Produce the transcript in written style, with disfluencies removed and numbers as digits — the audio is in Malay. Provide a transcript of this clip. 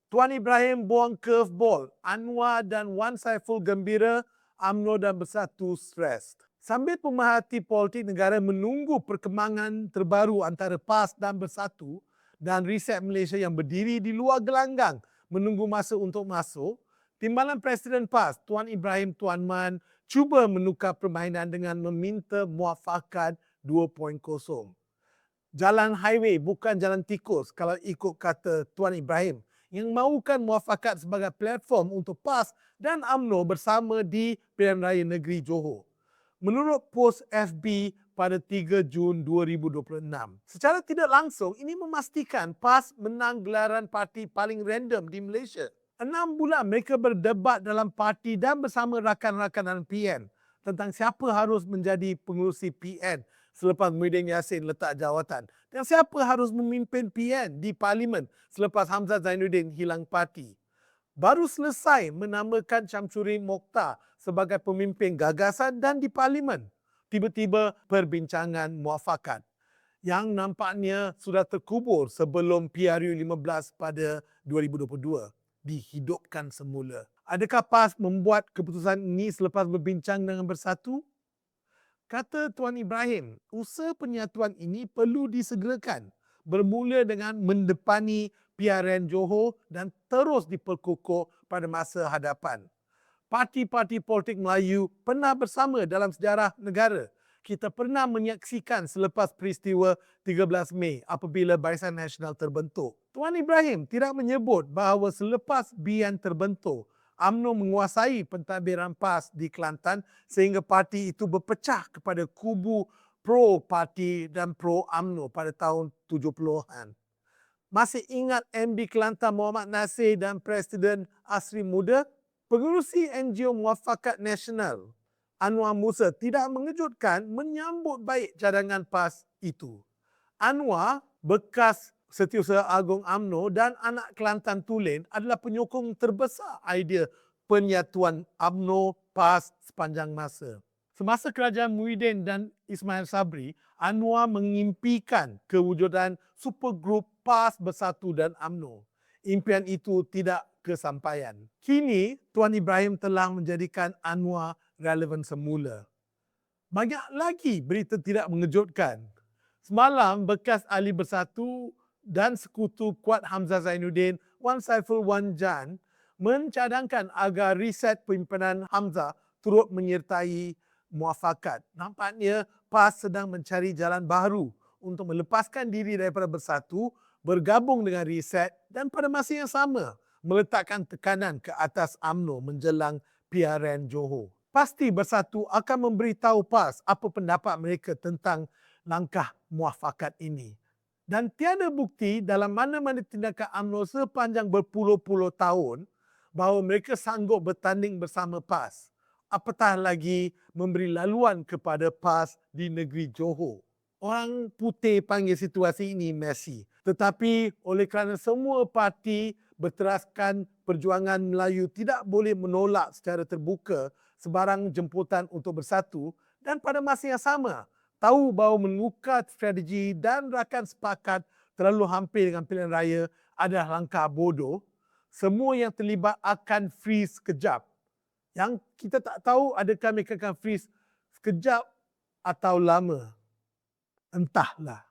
Tuan Ibrahim buang curveball. Anwar dan Wan Saiful gembira, UMNO dan Bersatu stres. Sambil pemerhati politik negara menunggu perkembangan terbaru antara PAS dan Bersatu dan Reset Malaysia yang berdiri di luar gelanggang menunggu masa untuk masuk, Timbalan Presiden PAS, Tuan Ibrahim Tuan Man, cuba menukar permainan dengan meminta muafakat 2.0. Jalan highway bukan jalan tikus kalau ikut kata Tuan Ibrahim yang mahukan muafakat sebagai platform untuk PAS dan UMNO bersama di Pilihan Raya Negeri Johor. Menurut post FB pada 3 Jun 2026, secara tidak langsung ini memastikan PAS menang gelaran parti paling random di Malaysia. 6 bulan mereka berdebat dalam parti dan bersama rakan-rakan dalam PN tentang siapa harus menjadi pengurusi PN selepas Muhyiddin Yassin letak jawatan dan siapa harus memimpin PN di Parlimen selepas Hamzah Zainuddin hilang parti. Baru selesai menamakan Syamsuddin Mokhtar sebagai pemimpin gagasan dan di Parlimen. Tiba-tiba perbincangan muafakat yang nampaknya sudah terkubur sebelum PRU 15 pada 2022 dihidupkan semula. Adakah PAS membuat keputusan ini selepas berbincang dengan Bersatu? Kata Tuan Ibrahim, usaha penyatuan ini perlu disegerakan bermula dengan mendepani PRN Johor dan terus diperkukuh pada masa hadapan. Parti-parti politik Melayu pernah bersama dalam sejarah negara. Kita pernah menyaksikan selepas peristiwa 13 Mei apabila Barisan Nasional terbentuk. Tuan Ibrahim tidak menyebut bahawa selepas BN terbentuk, UMNO menguasai pentadbiran PAS di Kelantan sehingga parti itu berpecah kepada kubu pro-parti dan pro-UMNO pada tahun 70-an. Masih ingat MD Kelantan Muhammad Nasir dan Presiden Asri Muda? Pengerusi NGO Muafakat Nasional Anwar Musa tidak mengejutkan menyambut baik cadangan PAS itu. Anwar, bekas Setiausaha Agung UMNO dan anak Kelantan Tulen adalah penyokong terbesar idea penyatuan UMNO PAS sepanjang masa. Semasa kerajaan Muhyiddin dan Ismail Sabri, Anwar mengimpikan kewujudan supergroup PAS Bersatu dan UMNO. Impian itu tidak kesampaian. Kini, Tuan Ibrahim telah menjadikan Anwar relevan semula. Banyak lagi berita tidak mengejutkan. Semalam, bekas ahli Bersatu dan sekutu kuat Hamzah Zainuddin, Wan Saiful Wan Jan, mencadangkan agar reset pimpinan Hamzah turut menyertai muafakat. Nampaknya PAS sedang mencari jalan baru untuk melepaskan diri daripada Bersatu, bergabung dengan reset dan pada masa yang sama meletakkan tekanan ke atas UMNO menjelang PRN Johor. Pasti Bersatu akan memberitahu PAS apa pendapat mereka tentang langkah muafakat ini. Dan tiada bukti dalam mana-mana tindakan UMNO sepanjang berpuluh-puluh tahun bahawa mereka sanggup bertanding bersama PAS. Apatah lagi memberi laluan kepada PAS di negeri Johor. Orang putih panggil situasi ini messy. Tetapi oleh kerana semua parti berteraskan perjuangan Melayu tidak boleh menolak secara terbuka sebarang jemputan untuk bersatu dan pada masa yang sama tahu bahawa menukar strategi dan rakan sepakat terlalu hampir dengan pilihan raya adalah langkah bodoh, semua yang terlibat akan freeze sekejap. Yang kita tak tahu adakah mereka akan freeze sekejap atau lama. Entahlah.